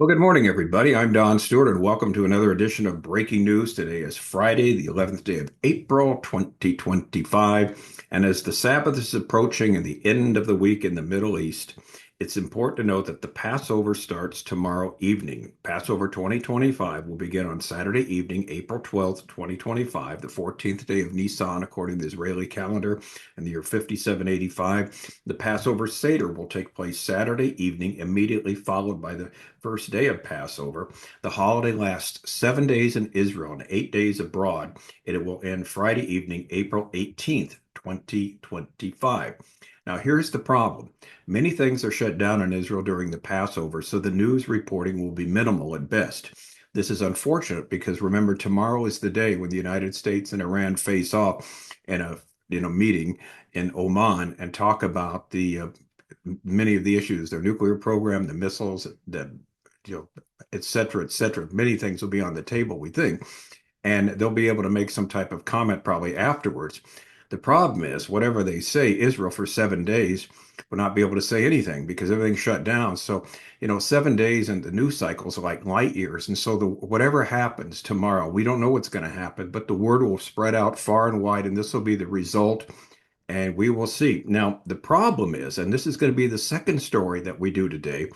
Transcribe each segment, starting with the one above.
Well, good morning, everybody. I'm Don Stewart, and welcome to another edition of Breaking News. Today is Friday, the 11th day of April, 2025. And as the Sabbath is approaching and the end of the week in the Middle East, it's important to note that the Passover starts tomorrow evening. Passover 2025 will begin on Saturday evening, April 12th, 2025, the 14th day of Nisan, according to the Israeli calendar, in the year 5785. The Passover Seder will take place Saturday evening, immediately followed by the first day of Passover. The holiday lasts 7 days in Israel and 8 days abroad, and it will end Friday evening, April 18th, 2025. Now, here's the problem. Many things are shut down in Israel during the Passover, so the news reporting will be minimal at best. This is unfortunate because remember, tomorrow is the day when the United States and Iran face off in a meeting in Oman and talk about the many of the issues, their nuclear program, the missiles, the et cetera, et cetera. Many things will be on the table, we think, and they'll be able to make some type of comment probably afterwards. The problem is, whatever they say, Israel for 7 days will not be able to say anything because everything's shut down. So, 7 days and the news cycles are like light years. And so, whatever happens tomorrow, we don't know what's going to happen, but the word will spread out far and wide, and this will be the result. And we will see. Now, the problem is, and this is going to be the second story that we do today,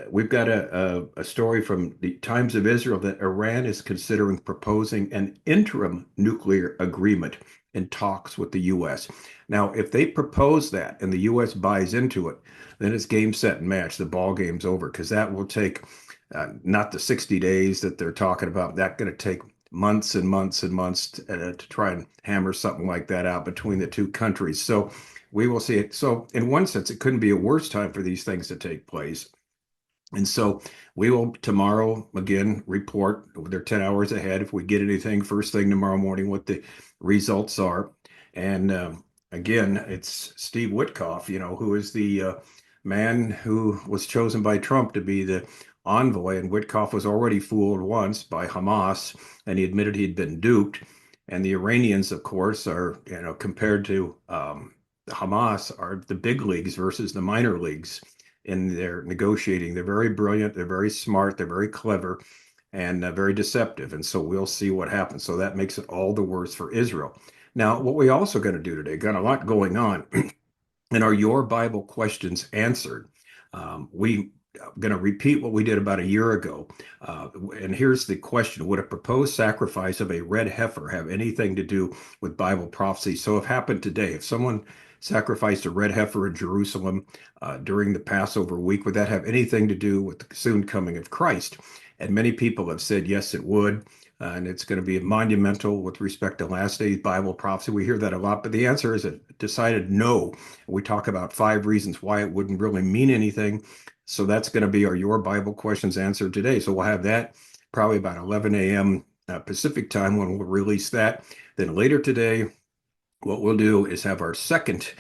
we've got a story from the Times of Israel that Iran is considering proposing an interim nuclear agreement in talks with the U.S. Now, if they propose that and the U.S. buys into it, then it's game, set, and match. The ball game's over because that will take not the 60 days that they're talking about. That's going to take months and months and months to try and hammer something like that out between the two countries. So we will see it. So in one sense, it couldn't be a worse time for these things to take place. And so we will tomorrow again report. They're 10 hours ahead. If we get anything first thing tomorrow morning, what the results are. And again, it's Steve Witkoff, who is the man who was chosen by Trump to be the envoy. And Witkoff was already fooled once by Hamas, and he admitted he'd been duped. And the Iranians, of course, are, compared to Hamas, are the big leagues versus the minor leagues in their negotiating. They're very brilliant, they're very smart, they're very clever, and very deceptive. And so we'll see what happens. So that makes it all the worse for Israel. Now, what we also going to do today, got a lot going on, and are your Bible questions answered? We going to repeat what we did about a year ago. And here's the question. Would a proposed sacrifice of a red heifer have anything to do with Bible prophecy? So if happened today, if someone sacrificed a red heifer in Jerusalem during the Passover week, would that have anything to do with the soon coming of Christ? And many people have said, yes, it would. And it's going to be monumental with respect to last days Bible prophecy. We hear that a lot, but the answer is a decided no. We talk about 5 reasons why it wouldn't really mean anything. So that's going to be our Your Bible Questions answered today. So we'll have that probably about 11 a.m. Pacific time when we'll release that. Then later today, what we'll do is have our second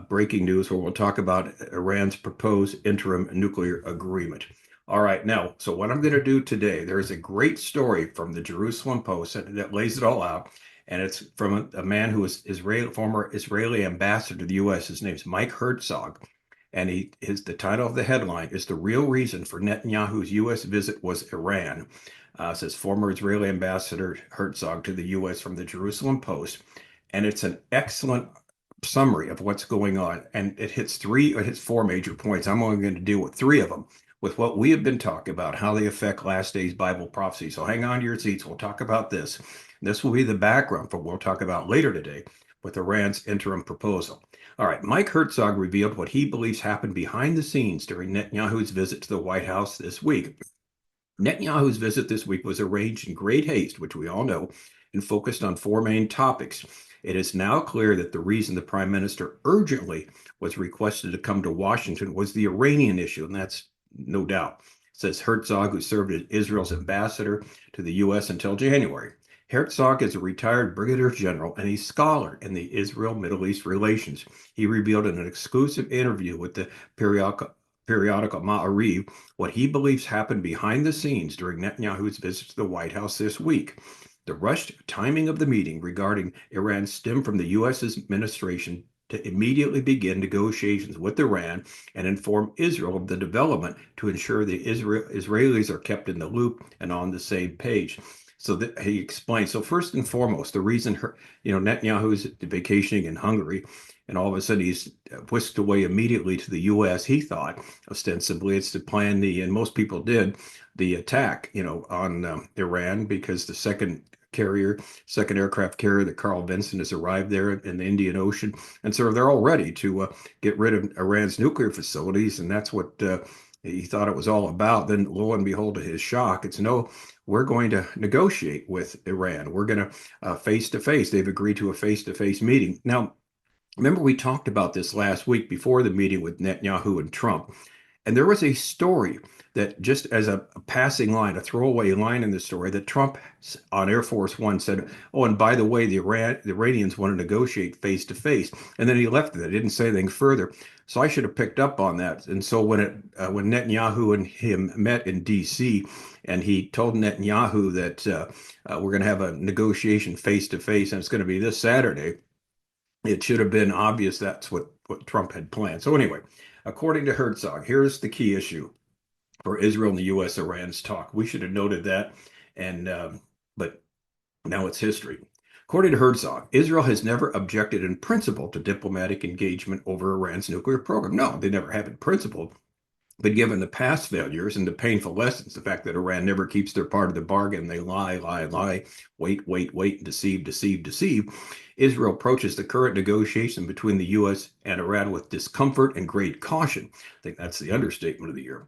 breaking news where we'll talk about Iran's proposed interim nuclear agreement. All right, now, so what I'm going to do today, there's a great story from the Jerusalem Post that lays it all out, and it's from a man who was former Israeli ambassador to the U.S. His name's Mike Herzog, and the title of the headline is "The Real Reason for Netanyahu's U.S. Visit Was Iran." Says former Israeli ambassador Herzog to the U.S. from the Jerusalem Post, and it's an excellent summary of what's going on, and it hits 4 major points. I'm only going to deal with 3 of them, with what we have been talking about, how they affect last days Bible prophecy. So hang on to your seats. We'll talk about this. This will be the background for what we'll talk about later today with Iran's interim proposal. All right, Mike Herzog revealed what he believes happened behind the scenes during Netanyahu's visit to the White House this week. Netanyahu's visit this week was arranged in great haste, which we all know, and focused on 4 main topics. It is now clear that the reason the prime minister urgently was requested to come to Washington was the Iranian issue, and that's no doubt, says Herzog, who served as Israel's ambassador to the U.S. until January. Herzog is a retired brigadier general and a scholar in the Israel-Middle East relations. He revealed in an exclusive interview with the periodical Ma'ariv what he believes happened behind the scenes during Netanyahu's visit to the White House this week. The rushed timing of the meeting regarding Iran stemmed from the U.S. administration to immediately begin negotiations with Iran and inform Israel of the development to ensure the Israelis are kept in the loop and on the same page. So that he explained. So first and foremost, the reason Netanyahu is vacationing in Hungary, and all of a sudden he's whisked away immediately to the U.S. He thought ostensibly it's to plan and most people did, the attack, on Iran because the second aircraft carrier, the Carl Vinson, has arrived there in the Indian Ocean, and so they're all ready to get rid of Iran's nuclear facilities, and that's what he thought it was all about. Then, lo and behold, to his shock, it's no. We're going to negotiate with Iran. We're going to face to face. They've agreed to a face to face meeting. Now, remember, we talked about this last week before the meeting with Netanyahu and Trump. And there was a story that, just as a passing line, a throwaway line in the story, that Trump on Air Force One said, "Oh, and by the way, the Iranians want to negotiate face to face." And then he left it. Didn't say anything further. So I should have picked up on that. And so when Netanyahu and him met in D.C., and he told Netanyahu that we're going to have a negotiation face to face, and it's going to be this Saturday, it should have been obvious that's what Trump had planned. So anyway, according to Herzog, here's the key issue for Israel and the U.S. Iran's talk. We should have noted that, but now it's history. According to Herzog, Israel has never objected in principle to diplomatic engagement over Iran's nuclear program. No, they never have in principle. But given the past failures and the painful lessons, the fact that Iran never keeps their part of the bargain, they lie, wait, and deceive, Israel approaches the current negotiation between the U.S. and Iran with discomfort and great caution. I think that's the understatement of the year.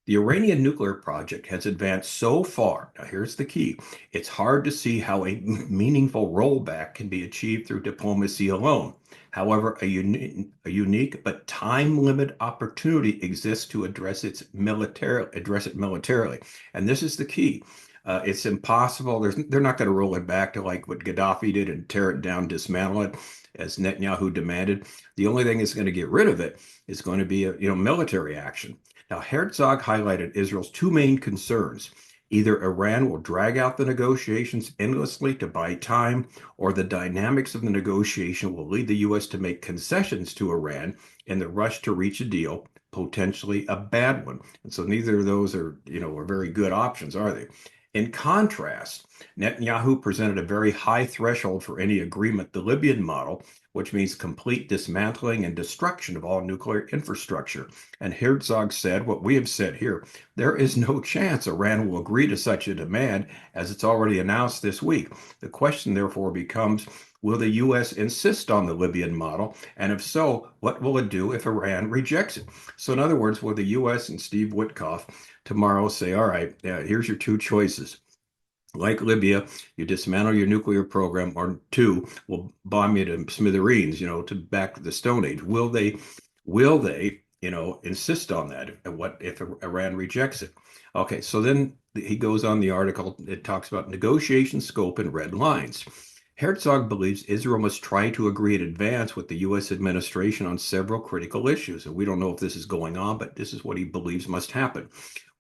The Iranian nuclear project has advanced so far. Now, here's the key. It's hard to see how a meaningful rollback can be achieved through diplomacy alone. However, a unique but time-limited opportunity exists to address it militarily. And this is the key. It's impossible. They're not going to roll it back to like what Gaddafi did and tear it down, dismantle it, as Netanyahu demanded. The only thing that's going to get rid of it is going to be a military action. Now, Herzog highlighted Israel's two main concerns. Either Iran will drag out the negotiations endlessly to buy time, or the dynamics of the negotiation will lead the U.S. to make concessions to Iran in the rush to reach a deal, potentially a bad one. And so neither of those are very good options, are they? In contrast, Netanyahu presented a very high threshold for any agreement, the Libyan model, which means complete dismantling and destruction of all nuclear infrastructure. And Herzog said what we have said here: there is no chance Iran will agree to such a demand, as it's already announced this week. The question, therefore, becomes, will the U.S. insist on the Libyan model? And if so, what will it do if Iran rejects it? So in other words, will the U.S. and Steve Witkoff tomorrow say, all right, here's your two choices. Like Libya, you dismantle your nuclear program, or two, we'll bomb you to smithereens, to back to the Stone Age. Will they, insist on that? And what if Iran rejects it? Okay, so then he goes on the article. It talks about negotiation scope and red lines. Herzog believes Israel must try to agree in advance with the U.S. administration on several critical issues. And we don't know if this is going on, but this is what he believes must happen.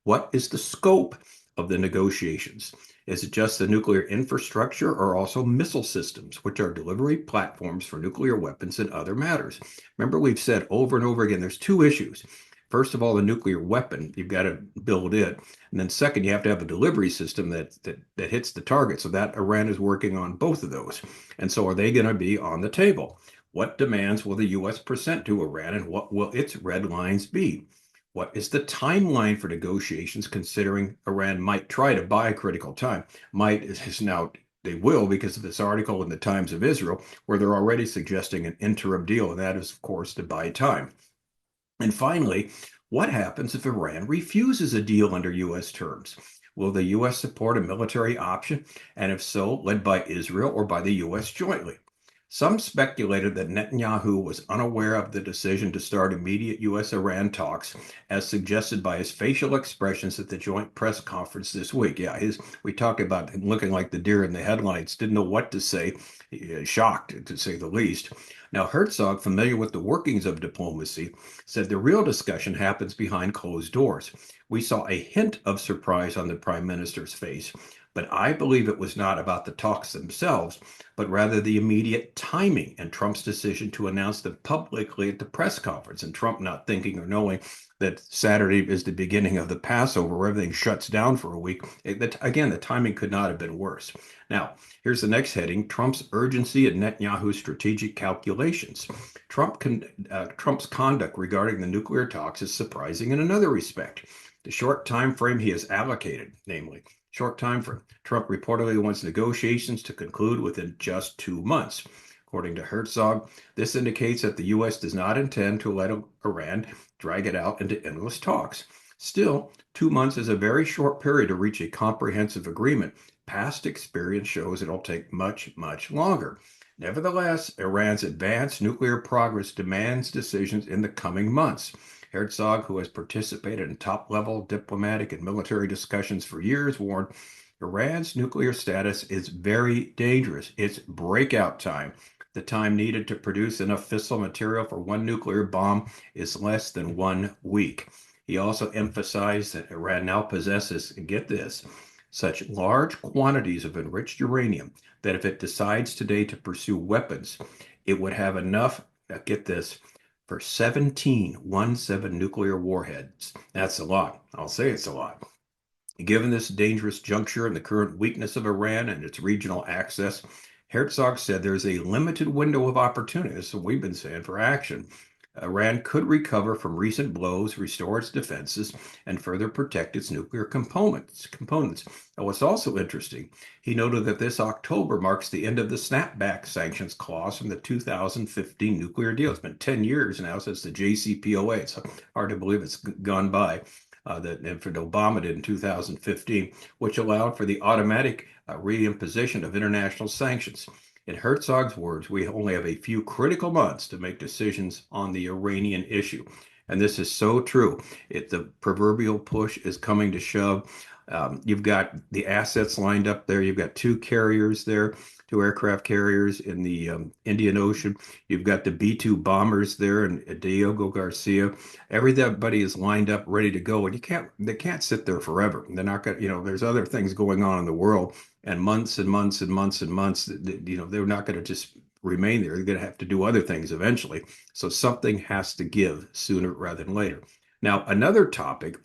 What is the scope of the negotiations? Is it just the nuclear infrastructure, or also missile systems, which are delivery platforms for nuclear weapons and other matters? Remember, we've said over and over again, there's two issues. First of all, the nuclear weapon, you've got to build it. And then second, you have to have a delivery system that hits the target. So that Iran is working on both of those. And so are they going to be on the table? What demands will the U.S. present to Iran, and what will its red lines be? What is the timeline for negotiations, considering Iran might try to buy critical time? Might is now, they will, because of this article in the Times of Israel, where they're already suggesting an interim deal, and that is, of course, to buy time. And finally, what happens if Iran refuses a deal under U.S. terms? Will the U.S. support a military option? And if so, led by Israel or by the U.S. jointly? Some speculated that Netanyahu was unaware of the decision to start immediate U.S.-Iran talks, as suggested by his facial expressions at the joint press conference this week. Yeah, we talked about him looking like the deer in the headlights, didn't know what to say, shocked, to say the least. Now, Herzog, familiar with the workings of diplomacy, said the real discussion happens behind closed doors. We saw a hint of surprise on the prime minister's face, But I believe it was not about the talks themselves, but rather the immediate timing and Trump's decision to announce them publicly at the press conference, and Trump not thinking or knowing that Saturday is the beginning of the Passover, where everything shuts down for a week. Again, the timing could not have been worse. Now, here's the next heading: Trump's urgency and Netanyahu's strategic calculations. Trump's conduct regarding the nuclear talks is surprising in another respect. The short time frame he has allocated, namely, short time frame. Trump reportedly wants negotiations to conclude within just 2 months. According to Herzog, this indicates that the U.S. does not intend to let Iran drag it out into endless talks. Still, 2 months is a very short period to reach a comprehensive agreement. Past experience shows it'll take much, much longer. Nevertheless, Iran's advanced nuclear progress demands decisions in the coming months. Herzog, who has participated in top-level diplomatic and military discussions for years, warned Iran's nuclear status is very dangerous. It's breakout time. The time needed to produce enough fissile material for one nuclear bomb is less than 1 week. He also emphasized that Iran now possesses, get this, such large quantities of enriched uranium that if it decides today to pursue weapons, it would have enough, get this, for 17 nuclear warheads. That's a lot. I'll say it's a lot. Given this dangerous juncture and the current weakness of Iran and its regional access, Herzog said there's a limited window of opportunity, this is what we've been saying, for action. Iran could recover from recent blows, restore its defenses, and further protect its nuclear components. Now, what's also interesting, he noted that this October marks the end of the snapback sanctions clause from the 2015 nuclear deal. It's been 10 years now since the JCPOA. It's hard to believe it's gone by. That Obama did in 2015, which allowed for the automatic reimposition of international sanctions. In Herzog's words, we only have a few critical months to make decisions on the Iranian issue. And this is so true. The proverbial push is coming to shove. You've got the assets lined up there. You've got two carriers there, two aircraft carriers in the Indian Ocean. You've got the B-2 bombers there and Diego Garcia. Everybody is lined up, ready to go. And they can't sit there forever. They're not going to, there's other things going on in the world, and months and months and months and months, they're not going to just remain there. They're going to have to do other things eventually. So something has to give sooner rather than later. Now, another topic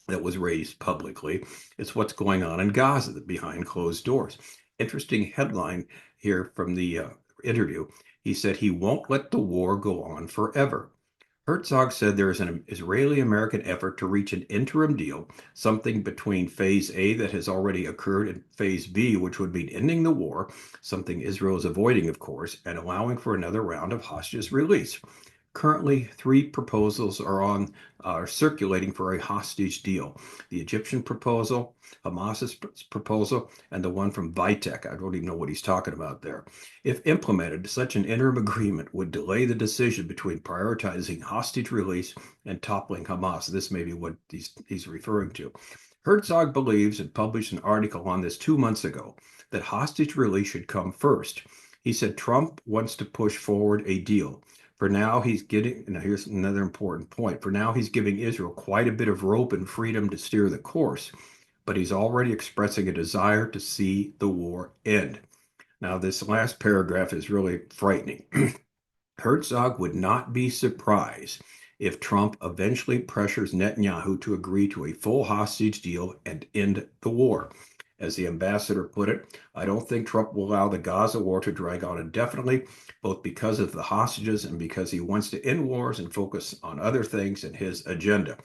that was raised publicly is what's going on in Gaza behind closed doors. Interesting headline here from the interview. He said he won't let the war go on forever. Herzog said there is an Israeli-American effort to reach an interim deal, something between Phase A that has already occurred and Phase B, which would mean ending the war, something Israel is avoiding, of course, and allowing for another round of hostage release. Currently, three proposals are circulating for a hostage deal: the Egyptian proposal, Hamas's proposal, and the one from Vitek. I don't even know what he's talking about there. If implemented, such an interim agreement would delay the decision between prioritizing hostage release and toppling Hamas. This may be what he's referring to. Herzog believes, and published an article on this 2 months ago, that hostage release should come first. He said Trump wants to push forward a deal. For now, here's another important point. For now, he's giving Israel quite a bit of rope and freedom to steer the course, but he's already expressing a desire to see the war end. Now, this last paragraph is really frightening. Herzog would not be surprised if Trump eventually pressures Netanyahu to agree to a full hostage deal and end the war. As the ambassador put it, I don't think Trump will allow the Gaza war to drag on indefinitely, both because of the hostages and because he wants to end wars and focus on other things in his agenda.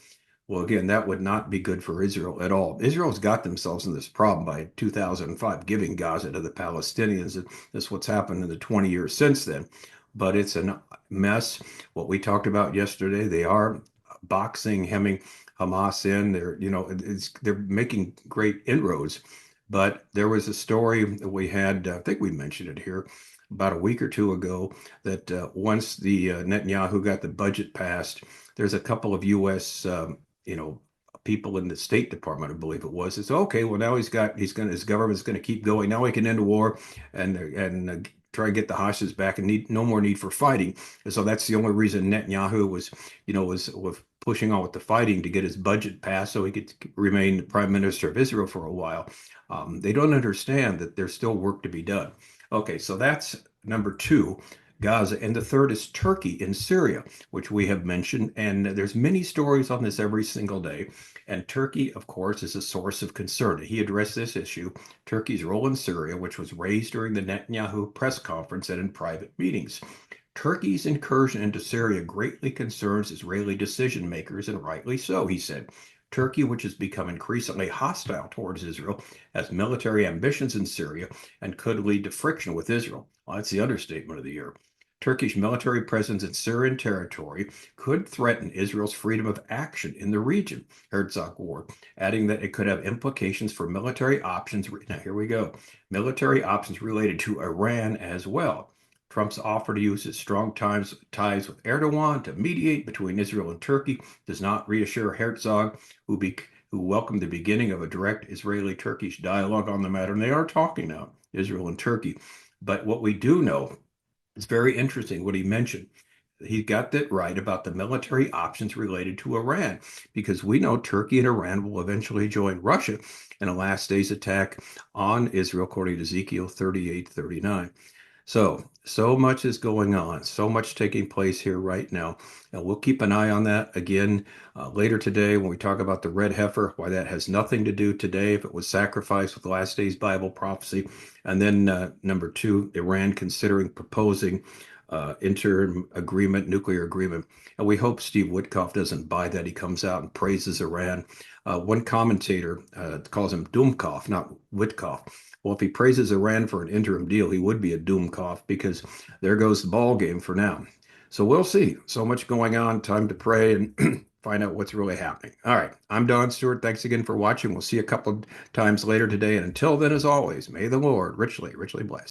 Well, again, that would not be good for Israel at all. Israel's got themselves in this problem by 2005, giving Gaza to the Palestinians. This is what's happened in the 20 years since then. But it's a mess. What we talked about yesterday, they are hemming Hamas in. They're making great inroads. But there was a story that we had, I think we mentioned it here, about a week or two ago, that once the Netanyahu got the budget passed, there's a couple of U.S. People in the State Department, I believe it was. It's okay. Well, now his government's going to keep going. Now we can end the war and try and get the hostages back and no more need for fighting. And so that's the only reason Netanyahu was pushing on with the fighting to get his budget passed so he could remain the prime minister of Israel for a while. They don't understand that there's still work to be done. Okay, so that's number two, Gaza, and the third is Turkey in Syria, which we have mentioned, and there's many stories on this every single day. And Turkey, of course, is a source of concern. He addressed this issue, Turkey's role in Syria, which was raised during the Netanyahu press conference and in private meetings. Turkey's incursion into Syria greatly concerns Israeli decision makers, and rightly so, he said. Turkey, which has become increasingly hostile towards Israel, has military ambitions in Syria and could lead to friction with Israel. Well, that's the understatement of the year. Turkish military presence in Syrian territory could threaten Israel's freedom of action in the region, Herzog warned, adding that it could have implications for military options. Now, here we go. Military options related to Iran as well. Trump's offer to use his strong ties with Erdogan to mediate between Israel and Turkey does not reassure Herzog, who welcomed the beginning of a direct Israeli-Turkish dialogue on the matter. And they are talking now, Israel and Turkey. But what we do know, it's very interesting what he mentioned. He got that right about the military options related to Iran, because we know Turkey and Iran will eventually join Russia in a last days attack on Israel, according to Ezekiel 38:39. So much is going on, so much taking place here right now. And we'll keep an eye on that again later today when we talk about the red heifer, why that has nothing to do today if it was sacrificed with the last days Bible prophecy. And then number two, Iran considering proposing interim agreement, nuclear agreement. And we hope Steve Witkoff doesn't buy that. He comes out and praises Iran. One commentator calls him Doomkoff, not Witkoff. Well, if he praises Iran for an interim deal, he would be a Doomkoff, because there goes the ball game for now. So we'll see. So much going on. Time to pray and find out what's really happening. All right. I'm Don Stewart. Thanks again for watching. We'll see you a couple of times later today. And until then, as always, may the Lord richly, richly bless.